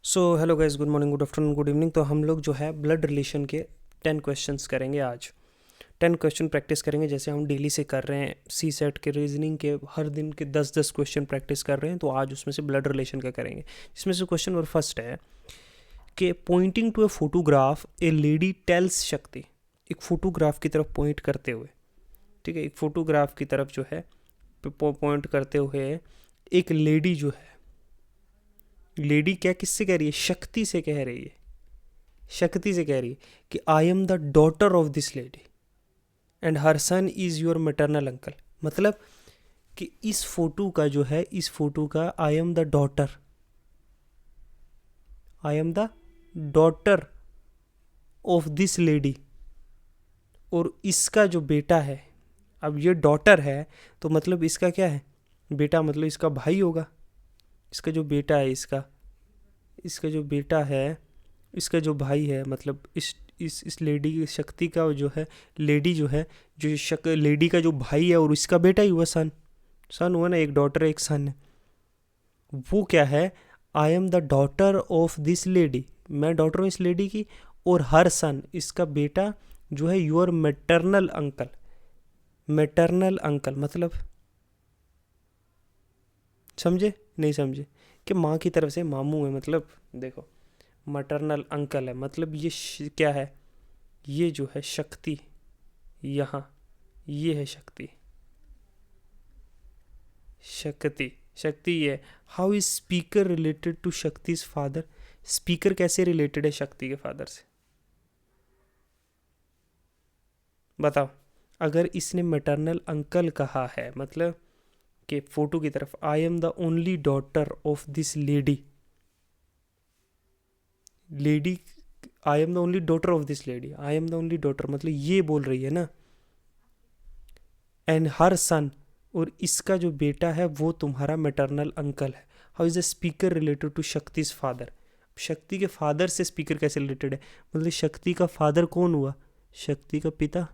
So hello guys, good morning, good afternoon, good evening. तो हम लोग जो है ब्लड रिलेशन के 10 क्वेश्चंस करेंगे आज। 10 क्वेश्चन प्रैक्टिस करेंगे जैसे हम डेली से कर रहे हैं। सी सेट के रीजनिंग के हर दिन के 10-10 क्वेश्चन प्रैक्टिस कर रहे हैं, तो आज उसमें से ब्लड रिलेशन का करेंगे। इसमें से क्वेश्चन नंबर फर्स्ट है कि pointing to a photograph a lady tells Shakti. एक फोटोग्राफ की तरफ पॉइंट करते हुए, ठीक है, एक फोटोग्राफ की तरफ जो है पॉइंट करते हुए एक लेडी जो है, लेडी क्या किससे कह रही है? शक्ति से कह रही है। शक्ति से कह रही है कि I am the daughter of this lady and her son is your maternal uncle. मतलब कि इस फोटो का जो है, इस फोटो का आई am the daughter, I am the daughter of this lady, और इसका जो बेटा है, अब ये डॉटर है तो मतलब इसका क्या है? बेटा, मतलब इसका भाई होगा। इसका जो बेटा है, इसका जो बेटा है, इसका जो भाई है, मतलब इस लेडी की शक्ति का जो है, लेडी जो है, जो लेडी का जो भाई है और इसका बेटा ही हुआ, सन हुआ ना, एक डॉटर है एक सन है। वो क्या है? आई am the daughter of this lady, मैं डॉटर हूँ इस लेडी की, और हर सन, इसका बेटा जो है, your maternal uncle. Maternal uncle मतलब समझे नहीं समझे? कि माँ की तरफ से मामू है। मतलब देखो, मैटरनल अंकल है, मतलब ये क्या है? ये जो है शक्ति, यहाँ ये है शक्ति, शक्ति, शक्ति ये। How is speaker related to Shakti's father? Speaker कैसे रिलेटेड है शक्ति के फादर से? बताओ। अगर इसने मैटरनल अंकल कहा है, मतलब कि फोटो की तरफ आई am the only daughter of this lady, lady, I am the only daughter of this lady, I am the only daughter, मतलब ये बोल रही है ना। एंड हर सन, और इसका जो बेटा है वो तुम्हारा मैटरनल अंकल है। How is the speaker related to Shakti's father? Shakti के फादर से स्पीकर कैसे रिलेटेड है? मतलब शक्ति का फादर कौन हुआ? शक्ति का पिता,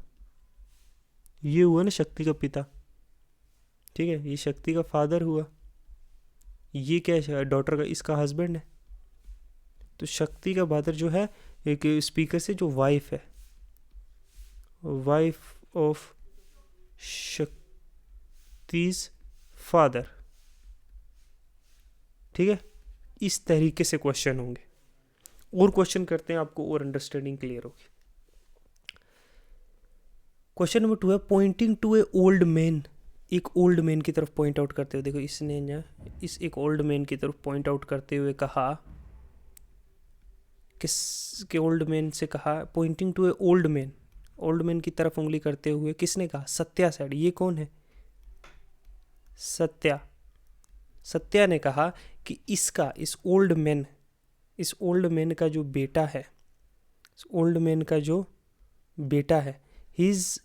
ये हुआ ना शक्ति का पिता, ठीक है, ये शक्ति का फादर हुआ। ये क्या है? डॉटर का, इसका हस्बैंड है। तो शक्ति का फादर जो है, एक स्पीकर से जो वाइफ है, वाइफ ऑफ शक्तिज फादर, ठीक है। इस तरीके से क्वेश्चन होंगे। और क्वेश्चन करते हैं, आपको और अंडरस्टैंडिंग क्लियर होगी। क्वेश्चन नंबर 2 है pointing to a old man. एक ओल्ड मैन की तरफ पॉइंट आउट करते हुए, देखो इसने ना इस एक ओल्ड मैन की तरफ पॉइंट आउट करते हुए कहा, किस के ओल्ड मैन से कहा, pointing to a old man, old man की तरफ उंगली करते हुए किसने कहा? सत्या साइड। ये कौन है? सत्या। सत्या ने कहा कि इसका, इस ओल्ड मैन का जो बेटा है, इस ओल्ड मैन का जो बेटा है, हिज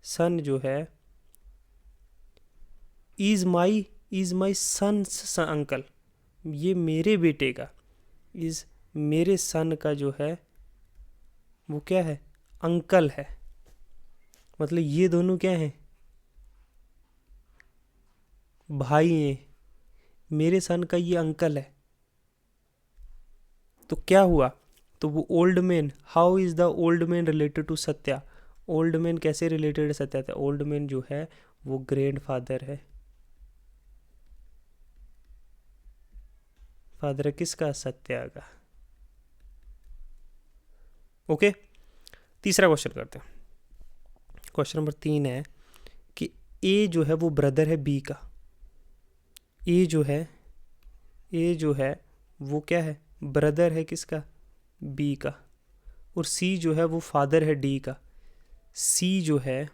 सन जो है, इज माई सन अंकल, ये मेरे बेटे का, इज मेरे सन का जो है वो क्या है? अंकल है। मतलब ये दोनों क्या हैं? भाई हैं। मेरे सन का ये अंकल है। तो क्या हुआ? तो वो old man, how is the old man related to Satya? Old man कैसे रिलेटेड है सत्या से? ओल्ड मैन जो है वो ग्रैंड फादर है। फादर है किसका? सत्या का। ओके, तीसरा क्वेश्चन करते हैं। क्वेश्चन नंबर 3 है कि ए जो है वो ब्रदर है बी का। ए जो है वो क्या है? ब्रदर है किसका? बी का। और सी जो है वो फादर है डी का। सी जो है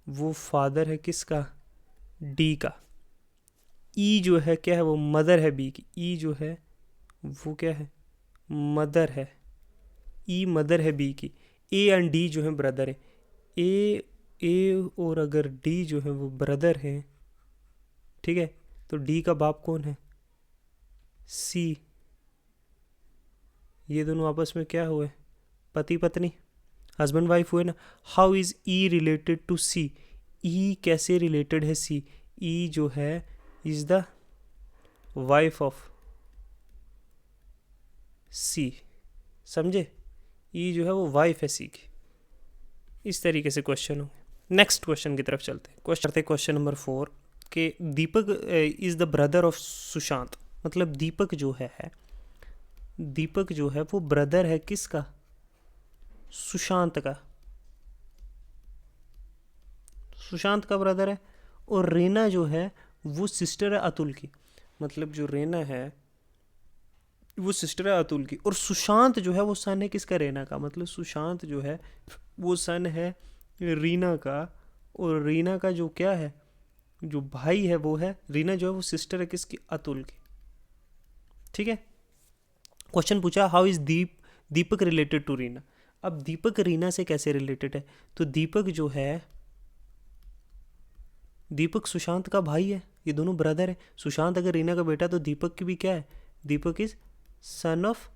वो फादर है किसका? डी का। ई जो है क्या है? वो मदर है बी की। ई जो है वो क्या है? मदर है। ई मदर है बी की। ए एंड डी जो है ब्रदर है। ए और अगर डी जो है वो ब्रदर है, ठीक है, तो डी का बाप कौन है? सी। ये दोनों आपस में क्या हुए? पति पत्नी, हस्बैंड वाइफ हुए ना। How is E related to C? E कैसे रिलेटेड है सी? ई जो है is the wife of C, समझे? ई जो है वो वाइफ है सी की। इस तरीके से क्वेश्चन हो। नेक्स्ट क्वेश्चन की तरफ चलते हैं। क्वेश्चन नंबर 4 कि Deepak is the brother of Sushant. मतलब दीपक जो है वो ब्रदर है किसका? सुशांत का। सुशांत का ब्रदर है। और रेना जो है वो सिस्टर है अतुल की। मतलब जो रेना है वो सिस्टर है अतुल की। और सुशांत जो है वो सन है किसका? रेना का। मतलब सुशांत जो है वो सन है रीना का। और रीना का जो क्या है, जो भाई है वो है, रीना जो है वो सिस्टर है किसकी? अतुल की। ठीक है। क्वेश्चन पूछा how is Deepak related to Reena. अब दीपक रीना से कैसे रिलेटेड है? तो दीपक सुशांत का भाई है, ये दोनों ब्रदर है। सुशांत अगर रीना का बेटा तो दीपक की भी क्या है? Deepak is son of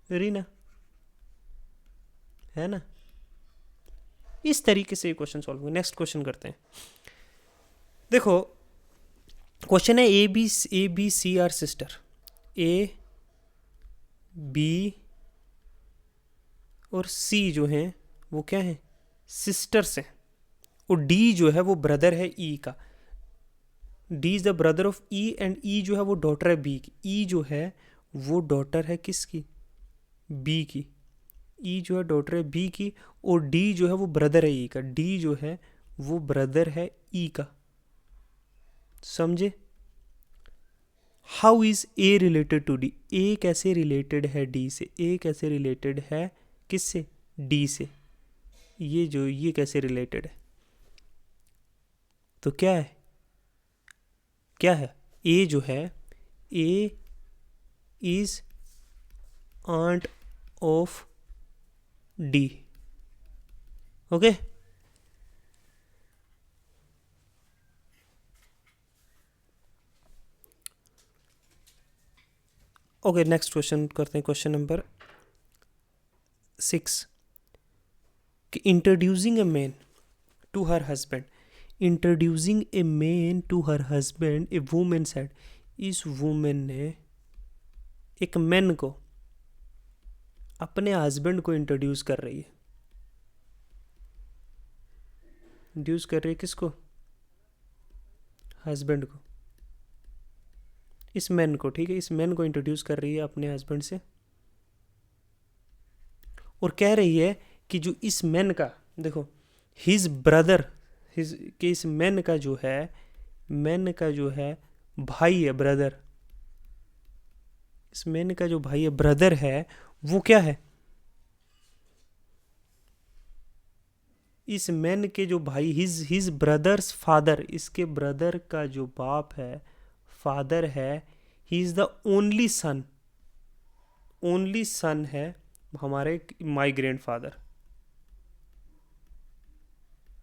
Reena, है ना? इस तरीके से ये क्वेश्चन सॉल्व होंगे। नेक्स्ट क्वेश्चन करते हैं। देखो क्वेश्चन है A B C are sister. A B और सी जो हैं वो क्या हैं? सिस्टर्स हैं। और डी जो है वो ब्रदर है ई का। D is the brother of E and E जो है वो डॉटर है बी की। ई जो है वो डॉटर है किसकी? बी की। ई जो है डॉटर है बी की। और डी जो है वो ब्रदर है ई का। डी जो है वो ब्रदर है ई का, समझे? How is A related to D. A कैसे रिलेटेड है डी से? ए कैसे रिलेटेड है किससे? डी से। ये कैसे रिलेटेड है? तो क्या है? ए जो है, A is aunt of D. Okay. Okay, next question करते हैं। क्वेश्चन नंबर 6 कि introducing a man to her husband. Introducing a man to her husband a woman said. इस वुमेन ने एक मैन को अपने हस्बैंड को इंट्रोड्यूस कर रही है। इंट्रोड्यूस कर रही है किसको? हस्बैंड को। इस मैन को, ठीक है, इस मैन को इंट्रोड्यूस कर रही है अपने हस्बैंड से। और कह रही है कि जो इस मैन का, देखो, हिज ब्रदर, कि इस मैन का जो है भाई है, ब्रदर। इस मैन का जो भाई है, ब्रदर है, वो क्या है? इस मैन के जो भाई, हिज ब्रदर्स फादर, इसके ब्रदर का जो बाप है, फादर है, he is the only son है हमारे माई ग्रैंड फादर।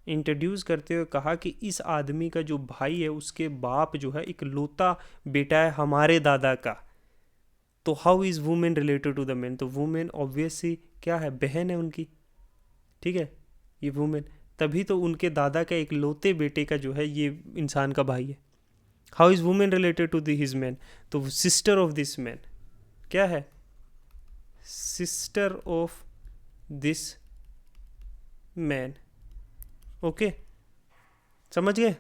इंट्रोड्यूस करते हुए कहा कि इस आदमी का जो भाई है उसके बाप जो है इकलौता बेटा है हमारे दादा का। तो how is women related to the man? तो वुमेन ऑब्वियसली क्या है? बहन है उनकी, ठीक है, ये वुमेन। तभी तो उनके दादा का इकलौते बेटे का जो है ये इंसान का भाई है। How is women related to his man? तो सिस्टर ऑफ दिस मैन क्या है? Sister of this man. Okay, समझ गए?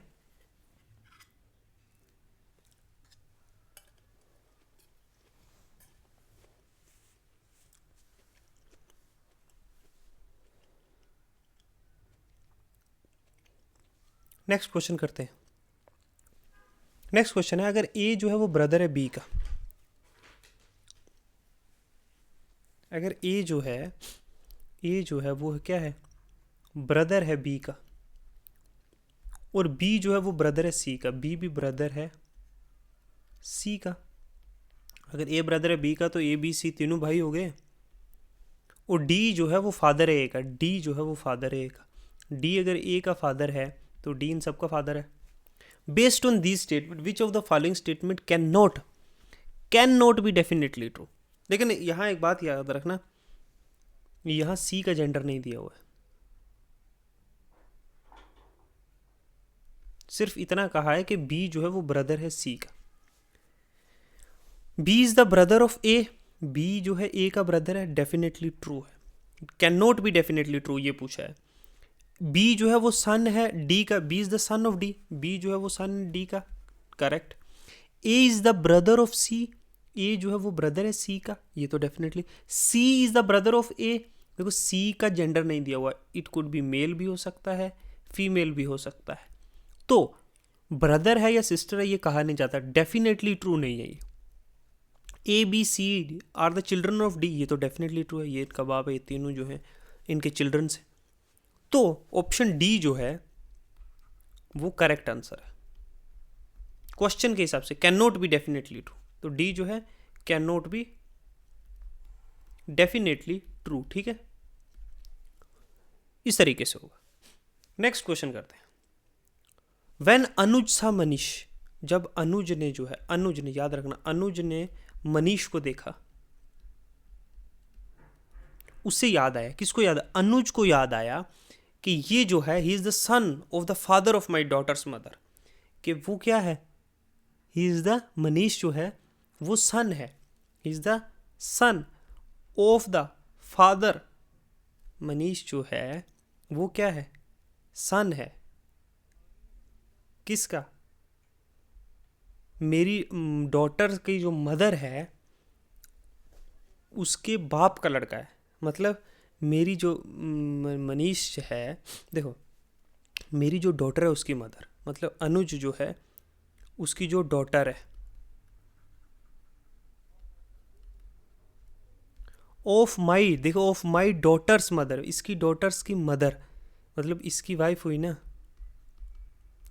नेक्स्ट क्वेश्चन करते हैं। नेक्स्ट क्वेश्चन है, अगर ए जो है वो ब्रदर है बी का। अगर ए जो है वो क्या है? ब्रदर है बी का। और बी जो है वो ब्रदर है सी का। बी भी ब्रदर है सी का। अगर ए ब्रदर है बी का तो ए बी सी तीनों भाई हो गए। और डी जो है वो फादर है ए का। डी जो है वो फादर है ए का। डी अगर ए का फादर है तो डी इन सबका फादर है। Based on this statement which of the following statement can not be definitely true. लेकिन यहाँ एक बात याद रखना, यहाँ सी का जेंडर नहीं दिया हुआ है। सिर्फ इतना कहा है कि बी जो है वो ब्रदर है सी का। B is the brother of A, B जो है ए का ब्रदर है, डेफिनेटली ट्रू है। Can not be definitely true ये पूछा है। बी जो है वो सन है डी का, B is the son of D, B जो है वो सन डी का, correct. A is the brother of C, A जो है वो ब्रदर है सी का, ये तो definitely. C is the brother of A, देखो सी का जेंडर नहीं दिया हुआ, इट कुड बी मेल भी हो सकता है, फीमेल भी हो सकता है, तो ब्रदर है या सिस्टर है ये कहा नहीं जाता, डेफिनेटली ट्रू नहीं है ये। A B C are the children of D, ये तो डेफिनेटली ट्रू है, ये इनका बाप है, ये तीनों जो है इनके चिल्ड्रन से। तो ऑप्शन डी जो है वो करेक्ट आंसर है क्वेश्चन के हिसाब से, can not be definitely true, तो डी जो है can not be definitely true, ठीक है, इस तरीके से होगा। नेक्स्ट क्वेश्चन करते हैं। व्हेन अनुज सा मनीष, जब अनुज ने जो है, अनुज ने, याद रखना, अनुज ने मनीष को देखा, उससे याद आया, किसको याद, अनुज को याद आया कि ये जो है he is the son of the father of my daughter's mother, कि वो क्या है, ही इज द, मनीष जो है वो सन है, he is the son of the father, Manish जो है वो क्या है, सन है, किसका, मेरी डॉटर की जो मदर है उसके बाप का लड़का है, मतलब मेरी जो मनीष है, देखो मेरी जो डॉटर है उसकी मदर, मतलब अनुज जो है उसकी जो डॉटर है, ऑफ माई, देखो ऑफ माई डॉटर्स मदर, इसकी डॉटर्स की मदर, मतलब इसकी वाइफ हुई ना,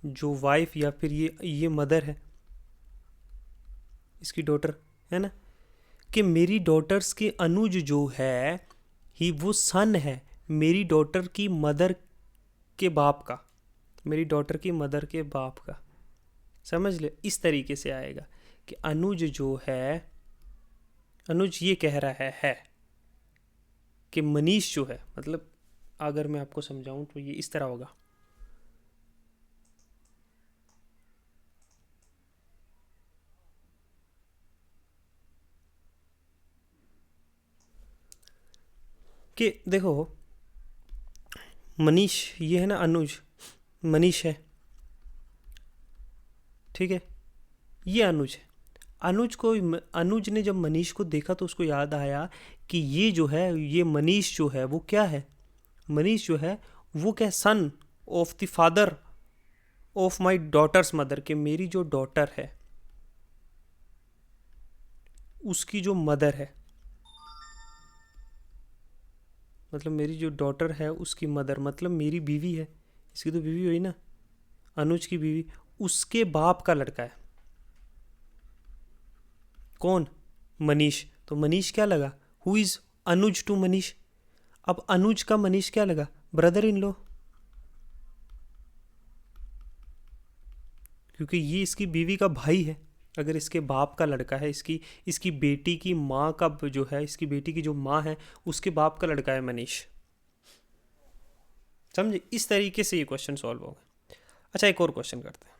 जो वाइफ या फिर ये मदर है, इसकी डॉटर है ना, कि मेरी डॉटर्स के अनुज जो है ही वो सन है मेरी डॉटर की मदर के बाप का, मेरी डॉटर की मदर के बाप का, समझ ले, इस तरीके से आएगा कि अनुज जो है, अनुज ये कह रहा है कि मनीष जो है, मतलब अगर मैं आपको समझाऊं तो ये इस तरह होगा कि देखो मनीष ये है ना, अनुज मनीष है, ठीक है, ये अनुज है, अनुज को, अनुज ने जब मनीष को देखा तो उसको याद आया कि ये जो है, ये मनीष जो है वो क्या है, मनीष जो है वो क्या, son of the father of my daughter's mother, के मेरी जो डॉटर है उसकी जो मदर है, मतलब मेरी जो डॉटर है उसकी मदर, मतलब मेरी बीवी है, इसकी तो बीवी हुई ना, अनुज की बीवी, उसके बाप का लड़का है, कौन, मनीष, तो मनीष क्या लगा, who is Anuj to Manish, अब अनुज का मनीष क्या लगा, ब्रदर इन लो, क्योंकि ये इसकी बीवी का भाई है, अगर इसके बाप का लड़का है, इसकी बेटी की माँ का जो है, इसकी बेटी की जो माँ है उसके बाप का लड़का है मनीष, समझे, इस तरीके से ये क्वेश्चन सॉल्व होगा। अच्छा एक और क्वेश्चन करते हैं।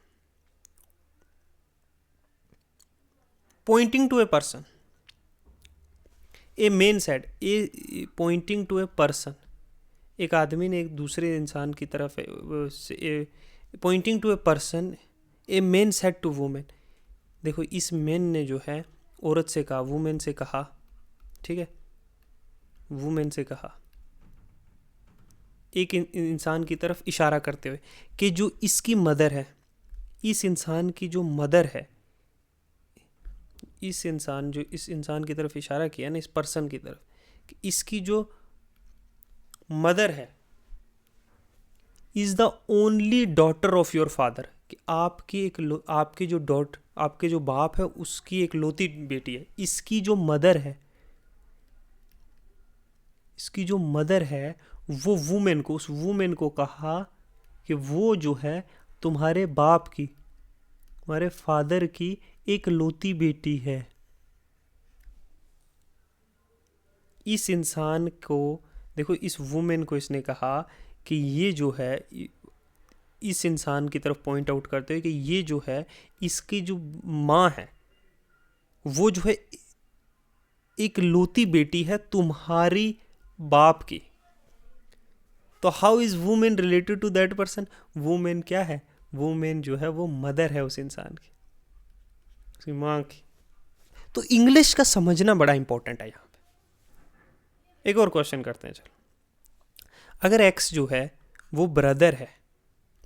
Pointing to a person, a man said, a pointing to a person, एक आदमी ने एक दूसरे इंसान की तरफ, pointing to a person, a man said to women, देखो इस मैन ने जो है औरत से कहा, वुमेन से कहा, ठीक है, वुमेन से कहा, एक इंसान की तरफ इशारा करते हुए कि जो इसकी मदर है, इस इंसान की जो मदर है, इस इंसान जो इस इंसान की तरफ इशारा किया ना, इस पर्सन की तरफ, कि इसकी जो मदर है is the only daughter of your father, कि आपके जो बाप है उसकी एक लौती बेटी है, इसकी जो मदर है, इसकी जो मदर है वो वुमेन को, उस वुमेन को कहा कि वो जो है तुम्हारे बाप की, तुम्हारे फादर की एक लौती बेटी है। इस इंसान को देखो, इस वुमेन को इसने कहा कि ये जो है इस इंसान की तरफ पॉइंट आउट करते हुए कि ये जो है इसकी जो माँ है वो जो है एक लौती बेटी है तुम्हारी बाप की। तो how is women related to that person? Women क्या है? वुमेन जो है वो मदर है उस इंसान की, उसकी माँ की। तो इंग्लिश का समझना बड़ा इंपॉर्टेंट है यहाँ पे। एक और क्वेश्चन करते हैं चलो। अगर एक्स जो है वो ब्रदर है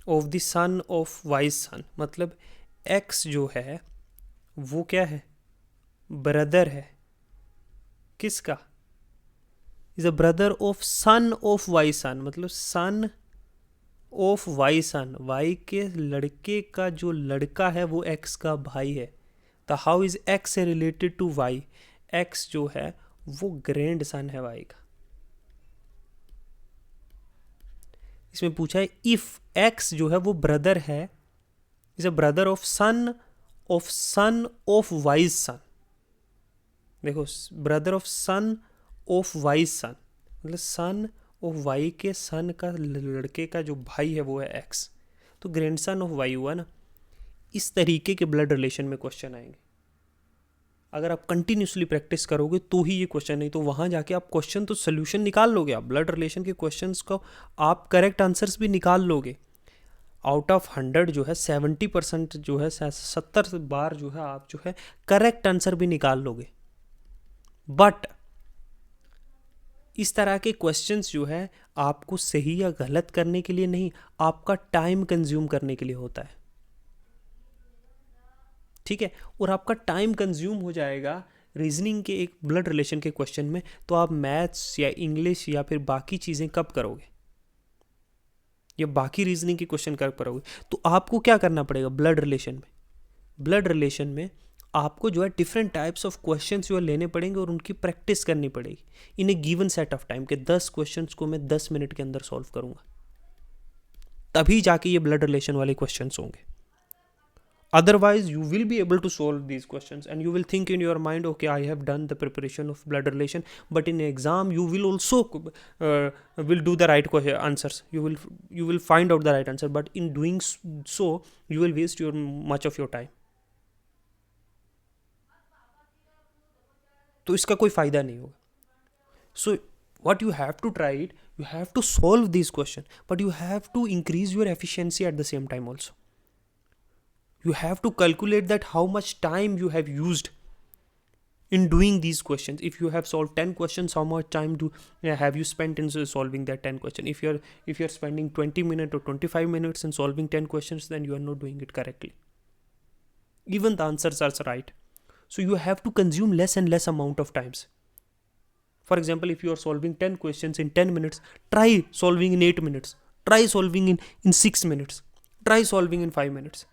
of the son of Y's son, मतलब एक्स जो है वो क्या है? ब्रदर है किसका? Is a brother of son of Y son, मतलब son of Y son, Y के लड़के का जो लड़का है वो एक्स का भाई है। तो how is X related to Y? X जो है वो ग्रैंड सन है वाई का। इसमें पूछा है इफ एक्स जो है वो ब्रदर है, is a brother of son of Y's son. देखो, brother of son of Y's son, मतलब सन ऑफ वाई के सन का लड़के का जो भाई है वो है एक्स, तो ग्रैंडसन ऑफ वाई हुआ ना। इस तरीके के ब्लड रिलेशन में क्वेश्चन आएंगे। अगर आप कंटिन्यूसली प्रैक्टिस करोगे तो ही ये क्वेश्चन, नहीं तो वहाँ जाके आप क्वेश्चन तो सोल्यूशन निकाल लोगे, आप ब्लड रिलेशन के क्वेश्चंस को आप करेक्ट आंसर्स भी निकाल लोगे। आउट ऑफ 100 जो है 70% जो है 70 बार जो है आप जो है करेक्ट आंसर भी निकाल लोगे। बट इस तरह के क्वेश्चंस जो है आपको सही या गलत करने के लिए नहीं, आपका टाइम कंज्यूम करने के लिए होता है, ठीक है। और आपका टाइम कंज्यूम हो जाएगा रीजनिंग के एक ब्लड रिलेशन के क्वेश्चन में, तो आप मैथ्स या इंग्लिश या फिर बाकी चीज़ें कब करोगे, या बाकी रीजनिंग के क्वेश्चन कब करोगे? तो आपको क्या करना पड़ेगा ब्लड रिलेशन में? ब्लड रिलेशन में आपको जो है डिफरेंट टाइप्स ऑफ क्वेश्चंस जो है लेने पड़ेंगे और उनकी प्रैक्टिस करनी पड़ेगी इन ए गिवन सेट ऑफ टाइम के 10 क्वेश्चंस को मैं 10 मिनट के अंदर सॉल्व करूंगा, तभी जाके ये ब्लड रिलेशन वाले क्वेश्चंस होंगे। Otherwise, you will be able to solve these questions and you will think in your mind, okay, I have done the preparation of blood relation, but in exam you will also will do the right answers. You will find out the right answer, but in doing so, you will waste much of your time. तो इसका कोई फायदा नहीं होगा। So what you have to try it, you have to solve these questions, but you have to increase your efficiency at the same time also. You have to calculate that how much time you have used in doing these questions. If you have solved 10 questions, how much time have you spent in solving that 10 question? If you're spending 20 minutes or 25 minutes in solving 10 questions, then you are not doing it correctly. Even the answers are right. So you have to consume less and less amount of times. For example, if you are solving 10 questions in 10 minutes, try solving in 8 minutes. Try solving in 6 minutes. Try solving in 5 minutes.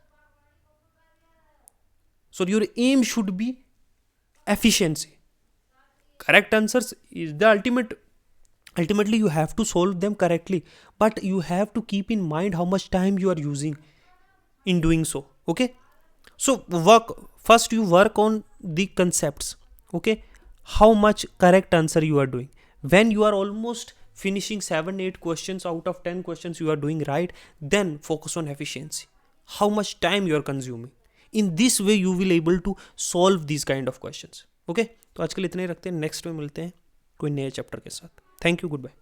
So your aim should be efficiency. Correct answers is the ultimately you have to solve them correctly, but you have to keep in mind how much time you are using in doing so. Okay, so first you work on the concepts. Okay, how much correct answer you are doing. When you are almost finishing 7-8 questions out of 10 questions you are doing right, then focus on efficiency, how much time you are consuming. In this way you will able to solve these kind of questions. Okay, तो आज के लिए इतने ही रखते हैं, next में मिलते हैं कोई नए चैप्टर के साथ। Thank you, good bye.